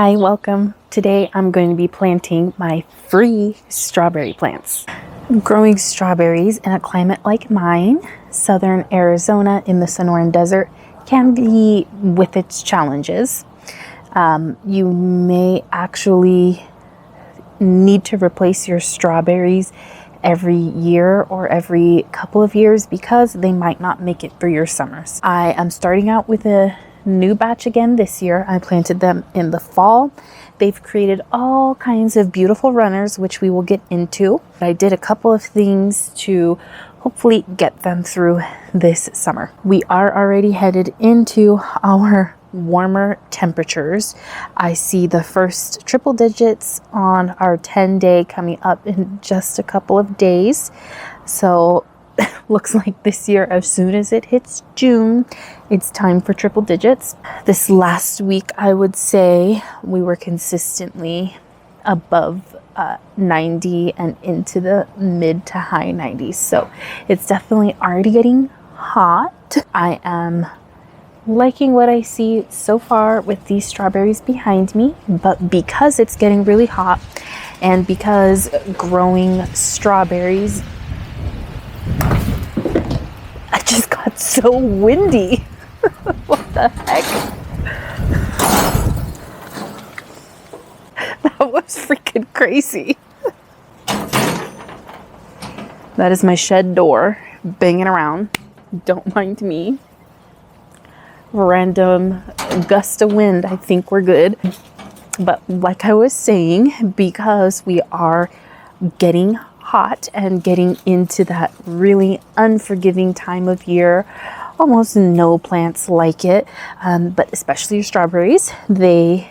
Hi, welcome. Today I'm going to be planting my free strawberry plants. Growing strawberries in a climate like mine, southern Arizona in the Sonoran Desert, can be with its challenges. You may actually need to replace your strawberries every year or every couple of years because they might not make it through your summers. I am starting out with a new batch again this year. I planted them in the fall. They've created all kinds of beautiful runners, which we will get into. I did a couple of things to hopefully get them through this summer. We are already headed into our warmer temperatures. I see the first triple digits on our 10-day coming up in just a couple of days. So looks like this year, as soon as it hits June, it's time for triple digits. This last week, I would say we were consistently above 90 and into the mid to high 90s. So it's definitely already getting hot. I am liking what I see so far with these strawberries behind me, but because it's getting really hot and because growing strawberries, I just got so windy. What the heck? That was freaking crazy. That is my shed door banging around. Don't mind me. Random gust of wind. I think we're good. But like I was saying, because we are getting hot and getting into that really unforgiving time of year, almost no plants like it, but especially your strawberries, they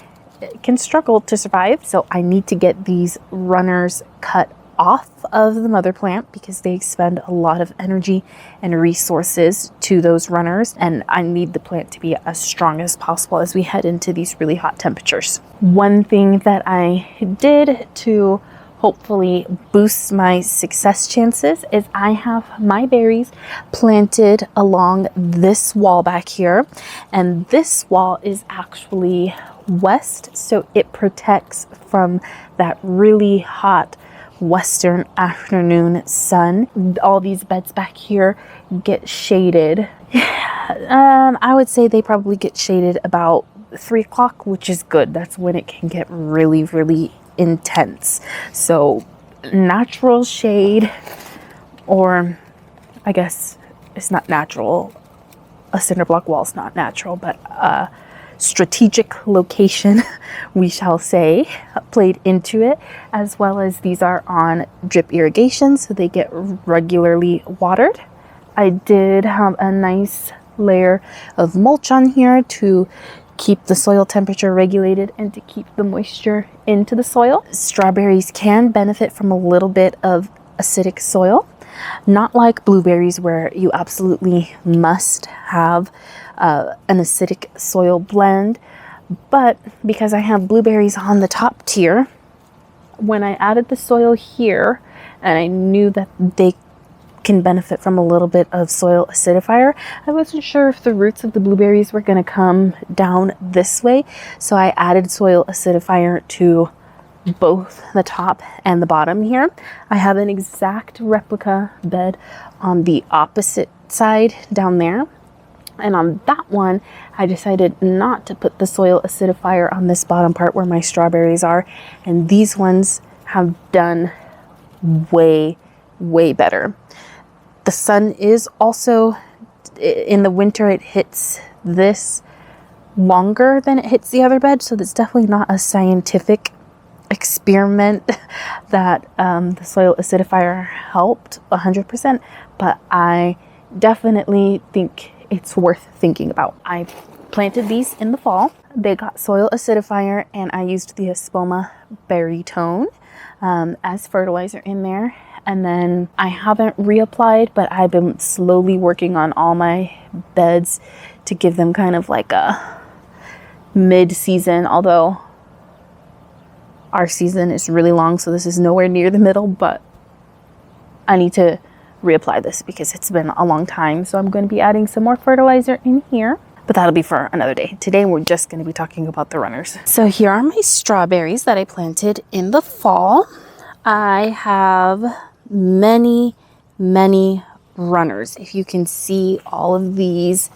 can struggle to survive. So I need to get these runners cut off of the mother plant because they expend a lot of energy and resources to those runners, and I need the plant to be as strong as possible as we head into these really hot temperatures. One thing that I did to hopefully boost my success chances is I have my berries planted along this wall back here, and this wall is actually west, so it protects from that really hot western afternoon sun. All these beds back here get shaded. I would say they probably get shaded about 3 o'clock, which is good. That's when it can get really intense. So natural shade, or I guess it's not natural, a cinder block wall is not natural, but strategic location, we shall say, played into it, as well as these are on drip irrigation, so they get regularly watered. I did have a nice layer of mulch on here to keep the soil temperature regulated and to keep the moisture into the soil. Strawberries can benefit from a little bit of acidic soil, not like blueberries where you absolutely must have an acidic soil blend, but because I have blueberries on the top tier, when I added the soil here and I knew that they can benefit from a little bit of soil acidifier, I wasn't sure if the roots of the blueberries were going to come down this way, so I added soil acidifier to both the top and the bottom here. I have an exact replica bed on the opposite side down there, and on that one I decided not to put the soil acidifier on this bottom part where my strawberries are, and these ones have done way better. The sun is also, in the winter, it hits this longer than it hits the other bed, so that's definitely not a scientific experiment that the soil acidifier helped 100%, but I definitely think it's worth thinking about. I planted these in the fall. They got soil acidifier, and I used the Espoma berry tone as fertilizer in there. And then I haven't reapplied, but I've been slowly working on all my beds to give them kind of like a mid-season, although our season is really long, so this is nowhere near the middle, but I need to reapply this because it's been a long time. So I'm going to be adding some more fertilizer in here. but that'll be for another day. Today we're just going to be talking about the runners. So here are my strawberries that I planted in the fall. I have many runners. If you can see all of these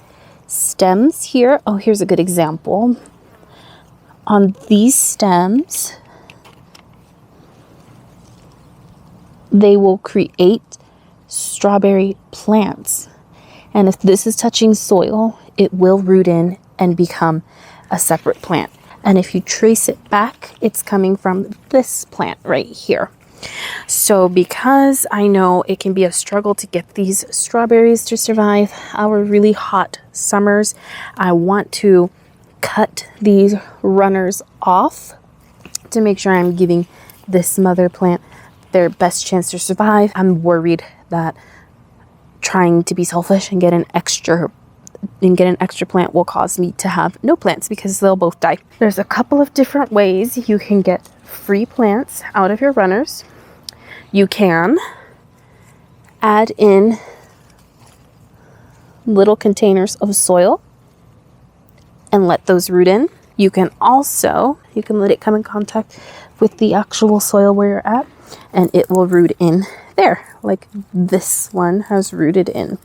stems here. Oh, here's a good example. On these stems, they will create strawberry plants. And if this is touching soil, it will root in and become a separate plant. And if you trace it back, it's coming from this plant right here. So because I know it can be a struggle to get these strawberries to survive our really hot summers, I want to cut these runners off to make sure I'm giving this mother plant their best chance to survive. I'm worried that trying to be selfish and get an extra plant will cause me to have no plants because they'll both die. There's a couple of different ways you can get free plants out of your runners. You can add in little containers of soil and let those root in. You can let it come in contact with the actual soil where you're at, and it will root in there, like this one has rooted in.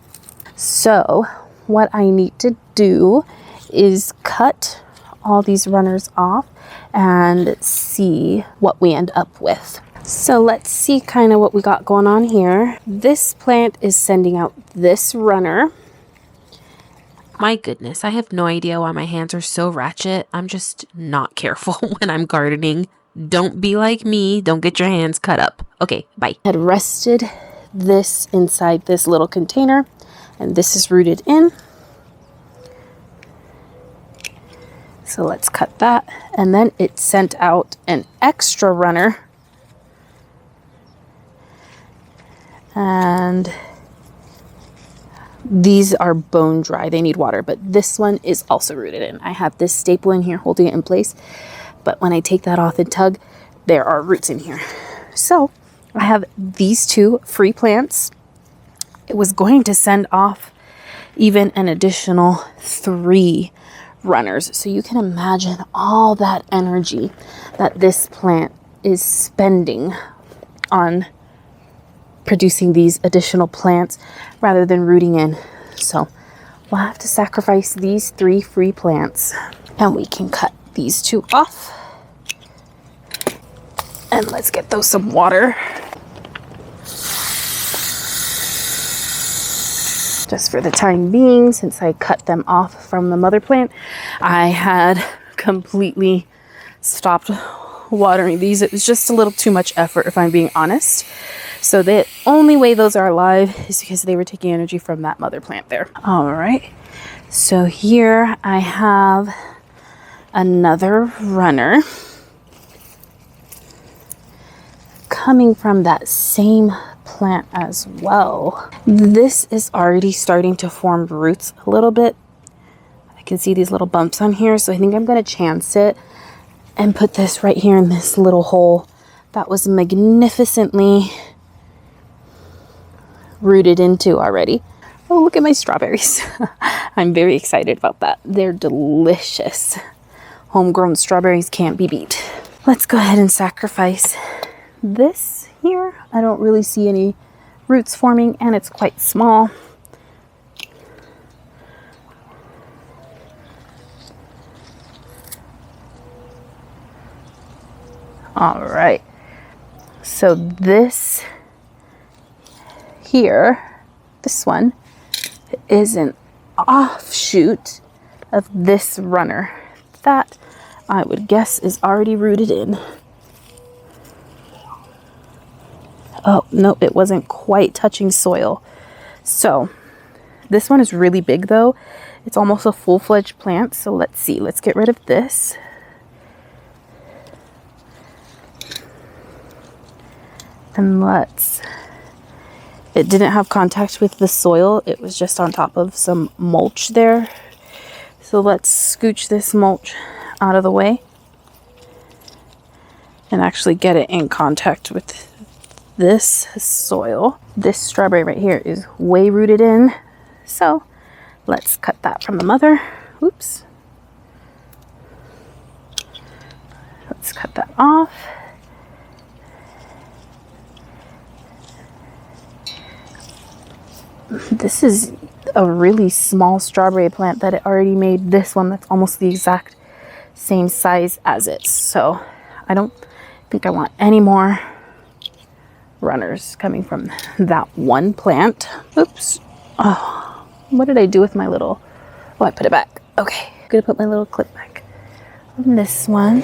So what I need to do is cut all these runners off and see what we end up with. So let's see kind of what we got going on here. This plant is sending out this runner. My goodness, I have no idea why my hands are so ratchet. I'm just not careful when I'm gardening. Don't be like me. Don't get your hands cut up. Okay, bye. I had rested this inside this little container, and this is rooted in. So let's cut that. And then it sent out an extra runner. And these are bone dry. They need water, but this one is also rooted in. I have this staple in here holding it in place, but when I take that off and tug, there are roots in here. So I have these two free plants. It was going to send off even an additional 3 runners. So you can imagine all that energy that this plant is spending on producing these additional plants rather than rooting in. So we'll have to sacrifice these 3 free plants, and we can cut these 2 off. And let's get those some water. Just for the time being, since I cut them off from the mother plant, I had completely stopped watering these. It was just a little too much effort, if I'm being honest. So the only way those are alive is because they were taking energy from that mother plant there. All right. So here I have another runner coming from that same plant as well. This is already starting to form roots a little bit. I can see these little bumps on here, so I think I'm going to chance it and put this right here in this little hole that was magnificently rooted into already. Oh, look at my strawberries. I'm very excited about that. They're delicious. Homegrown strawberries can't be beat. Let's go ahead and sacrifice this here. I don't really see any roots forming, and it's quite small. All right. So this here, this one is an offshoot of this runner that I would guess is already rooted in. Oh, no, it wasn't quite touching soil. So this one is really big though. It's almost a full-fledged plant. So let's see, let's get rid of this. And it didn't have contact with the soil. It was just on top of some mulch there. So let's scooch this mulch out of the way and actually get it in contact with this soil. This strawberry right here is way rooted in. So let's cut that from the mother. Oops. Let's cut that off. This is a really small strawberry plant that it already made this one that's almost the exact same size as it. So I don't think I want any more runners coming from that one plant. Oops. Oh, what did I do with my little... Oh, I put it back. Okay, I'm gonna put my little clip back on this one.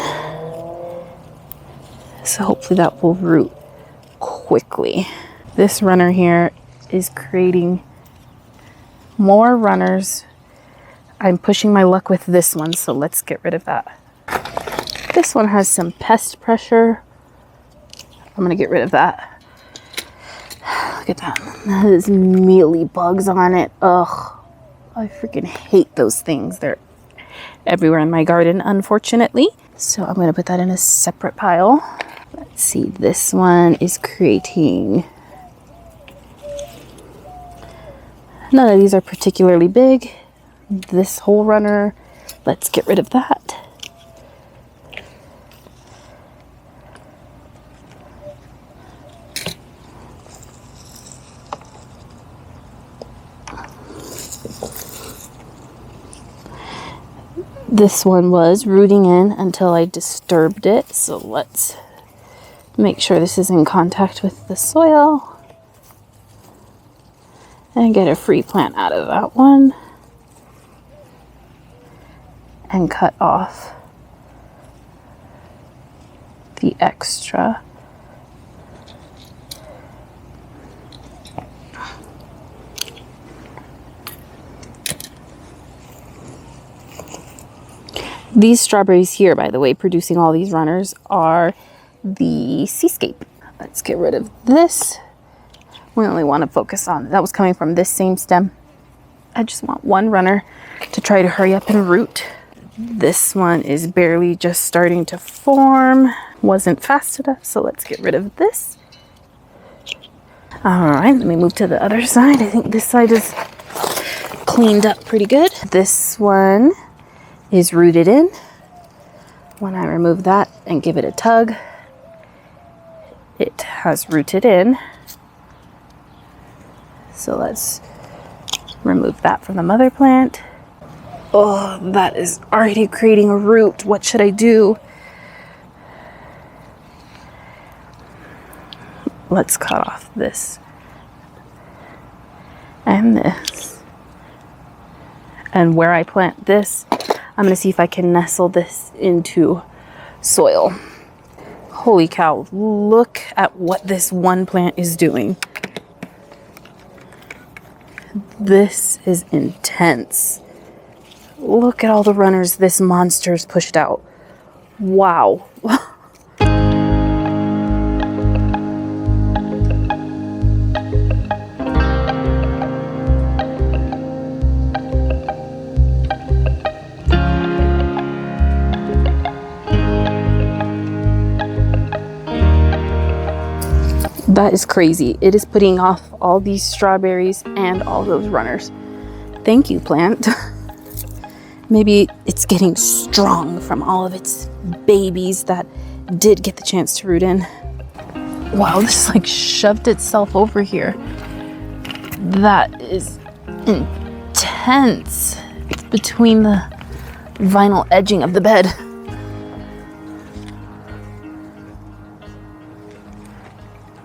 So hopefully that will root quickly. This runner here is creating more runners. I'm pushing my luck with this one, so let's get rid of that. This one has some pest pressure. I'm gonna get rid of that. Look at that. That has mealy bugs on it. Ugh. I freaking hate those things. They're everywhere in my garden, unfortunately. So I'm gonna put that in a separate pile. Let's see, this one is creating... None of these are particularly big. This whole runner, let's get rid of that. This one was rooting in until I disturbed it, so let's make sure this is in contact with the soil and get a free plant out of that one and cut off the extra. These strawberries here, by the way, producing all these runners are the Seascape. Let's get rid of this. We only want to focus on, that was coming from this same stem. I just want one runner to try to hurry up and root. This one is barely just starting to form. Wasn't fast enough, so let's get rid of this. All right, let me move to the other side. I think this side is cleaned up pretty good. This one is rooted in. When I remove that and give it a tug, it has rooted in. So let's remove that from the mother plant. Oh, that is already creating a root. What should I do? Let's cut off this and this. And where I plant this, I'm going to see if I can nestle this into soil. Holy cow, look at what this one plant is doing. This is intense. Look at all the runners this monster's pushed out. Wow. That is crazy. It is putting off all these strawberries and all those runners. Thank you, plant. Maybe it's getting strong from all of its babies that did get the chance to root in. Wow, this like shoved itself over here. That is intense. It's between the vinyl edging of the bed.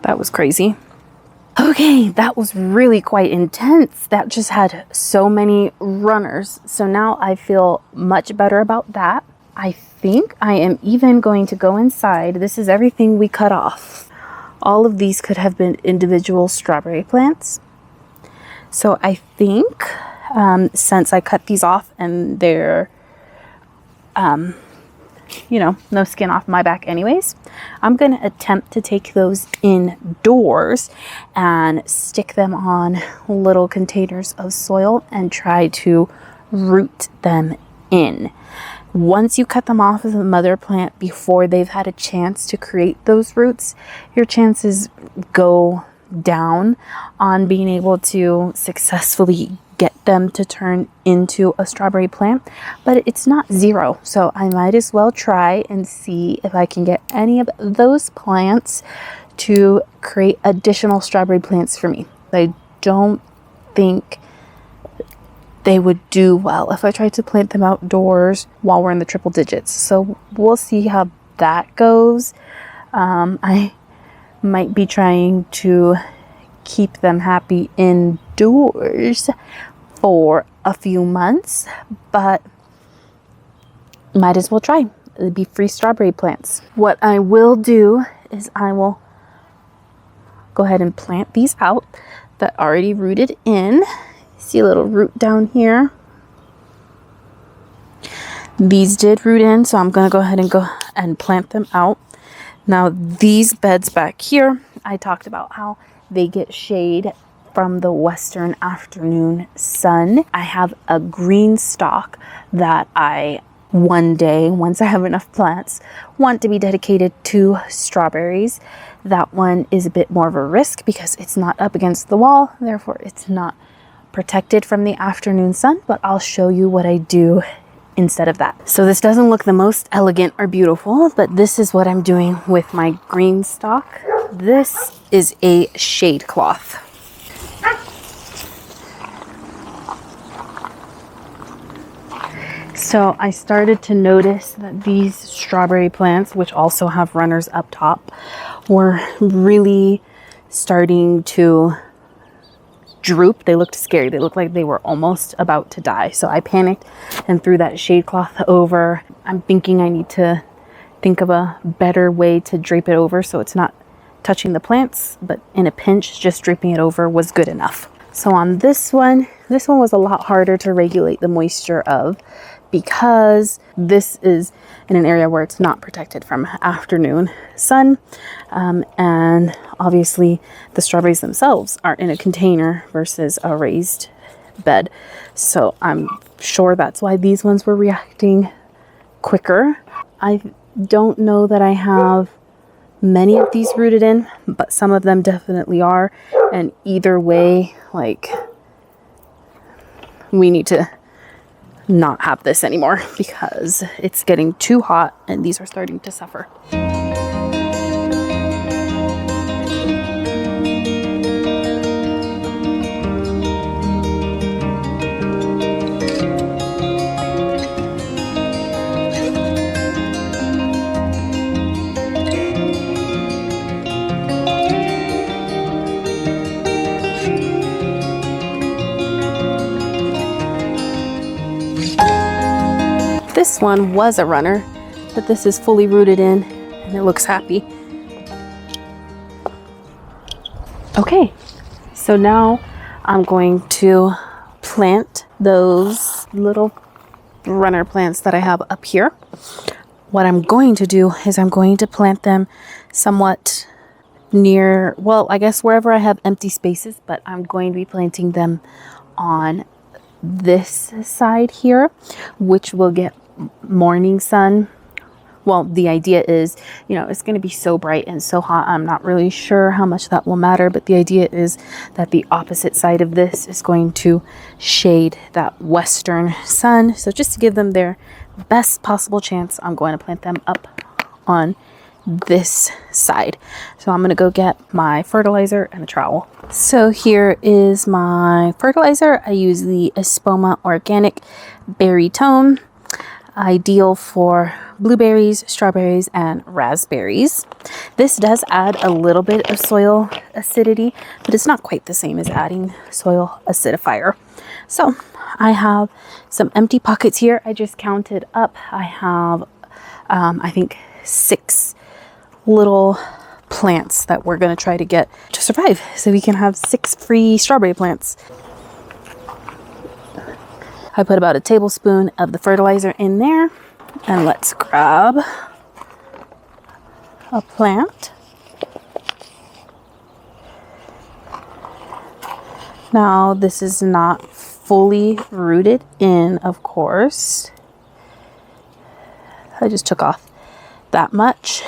That was crazy. Okay, that was really quite intense. That just had so many runners. So now I feel much better about that. I think I am even going to go inside. This is everything we cut off. All of these could have been individual strawberry plants. So I think since I cut these off and they're you know, no skin off my back anyways, I'm going to attempt to take those indoors and stick them on little containers of soil and try to root them in. Once you cut them off of the mother plant before they've had a chance to create those roots, your chances go down on being able to successfully get them to turn into a strawberry plant, but it's not zero. So I might as well try and see if I can get any of those plants to create additional strawberry plants for me. I don't think they would do well if I tried to plant them outdoors while we're in the triple digits. So we'll see how that goes. I might be trying to keep them happy indoors for a few months, but might as well try. It'd be free strawberry plants. What I will do is I will go ahead and plant these out that already rooted in. See a little root down here. These did root in, so I'm gonna go ahead and plant them out. Now these beds back here, I talked about how they get shade from the western afternoon sun. I have a GreenStalk that I one day, once I have enough plants, want to be dedicated to strawberries. That one is a bit more of a risk because it's not up against the wall, therefore it's not protected from the afternoon sun, but I'll show you what I do instead of that. So this doesn't look the most elegant or beautiful, but this is what I'm doing with my GreenStalk. This is a shade cloth. So I started to notice that these strawberry plants, which also have runners up top, were really starting to droop. They looked scary. They looked like they were almost about to die. So I panicked and threw that shade cloth over. I'm thinking I need to think of a better way to drape it over so it's not touching the plants, but in a pinch, just draping it over was good enough. So on this one was a lot harder to regulate the moisture of, because this is in an area where it's not protected from afternoon sun. And obviously the strawberries themselves are in a container versus a raised bed. So I'm sure that's why these ones were reacting quicker. I don't know that I have many of these rooted in, but some of them definitely are. And either way, like, we need to not have this anymore because it's getting too hot and these are starting to suffer. This one was a runner, but this is fully rooted in and it looks happy. Okay, so now I'm going to plant those little runner plants that I have up here. What I'm going to do is I'm going to plant them somewhat near, well, I guess wherever I have empty spaces, but I'm going to be planting them on this side here, which will get morning sun. Well, the idea is, you know, it's going to be so bright and so hot. I'm not really sure how much that will matter, but the idea is that the opposite side of this is going to shade that western sun. So just to give them their best possible chance, I'm going to plant them up on this side. So I'm going to go get my fertilizer and a trowel. So here is my fertilizer. I use the Espoma Organic Berry Tone, ideal for blueberries, strawberries, and raspberries. This does add a little bit of soil acidity, but it's not quite the same as adding soil acidifier. So I have some empty pockets here. I just counted up. I have, I think, 6 little plants that we're going to try to get to survive so we can have 6 free strawberry plants. I put about a tablespoon of the fertilizer in there, and let's grab a plant. Now this is not fully rooted in, of course. I just took off that much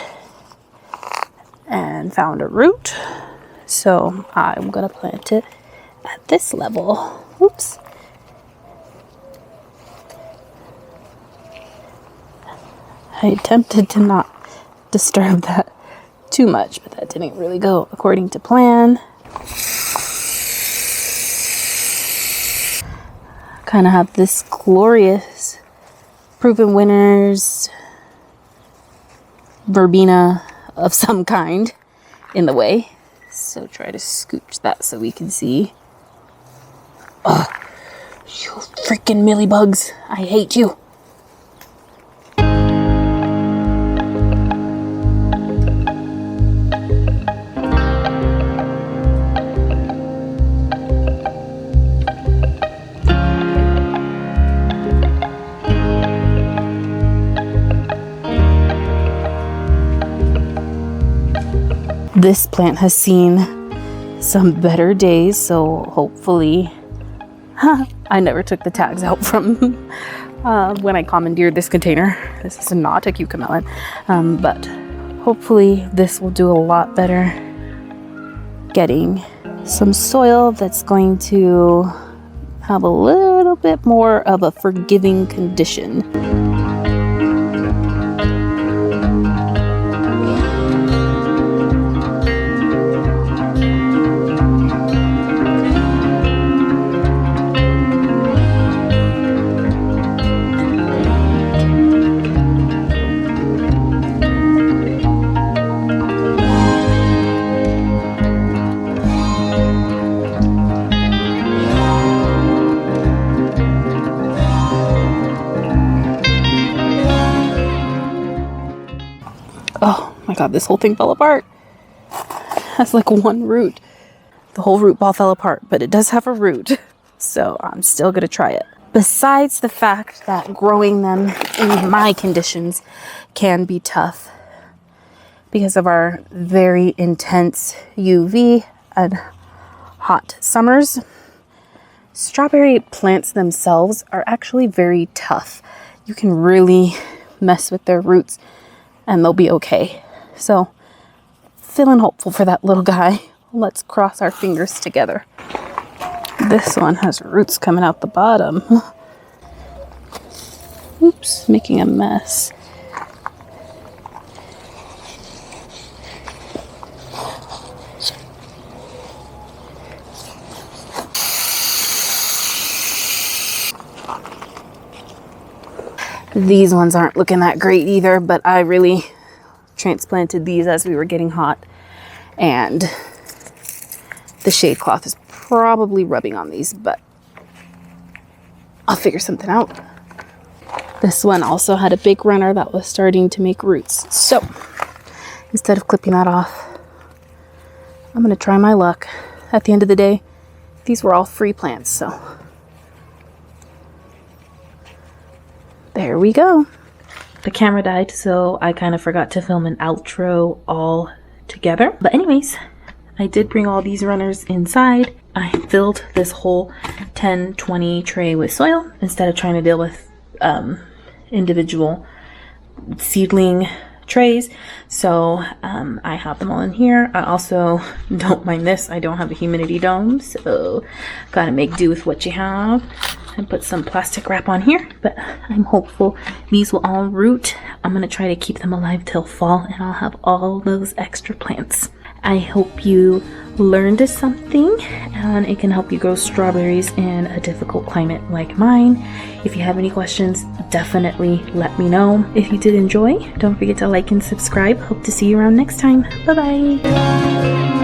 and found a root. So I'm gonna plant it at this level. Oops. I attempted to not disturb that too much, but that didn't really go according to plan. Kind of have this glorious proven winners verbena of some kind in the way. So try to scooch that so we can see. Ugh, you freaking millibugs. I hate you. This plant has seen some better days, so hopefully, I never took the tags out from when I commandeered this container. This is not a cucumber melon, but hopefully this will do a lot better getting some soil that's going to have a little bit more of a forgiving condition. Oh my god, this whole thing fell apart. That's like one root. The whole root ball fell apart, but it does have a root. So I'm still gonna try it. Besides the fact that growing them in my conditions can be tough because of our very intense UV and hot summers, strawberry plants themselves are actually very tough. You can really mess with their roots and they'll be okay. So, feeling hopeful for that little guy. Let's cross our fingers together. This one has roots coming out the bottom. Oops, making a mess. These ones aren't looking that great either, but I really transplanted these as we were getting hot, and the shade cloth is probably rubbing on these, but I'll figure something out. This one also had a big runner that was starting to make roots, so instead of clipping that off, I'm gonna try my luck. At the end of the day, these were all free plants, so there we go. The camera died, so I kind of forgot to film an outro all together. But anyways, I did bring all these runners inside. I filled this whole 10-20 tray with soil instead of trying to deal with individual seedling trays. So I have them all in here. I also don't mind this. I don't have a humidity dome, so gotta make do with what you have. And put some plastic wrap on here, but I'm hopeful these will all root. I'm gonna try to keep them alive till fall, and I'll have all those extra plants. I hope you learned something and it can help you grow strawberries in a difficult climate like mine. If you have any questions, definitely let me know. If you did enjoy, don't forget to like and subscribe. Hope to see you around next time. Bye bye.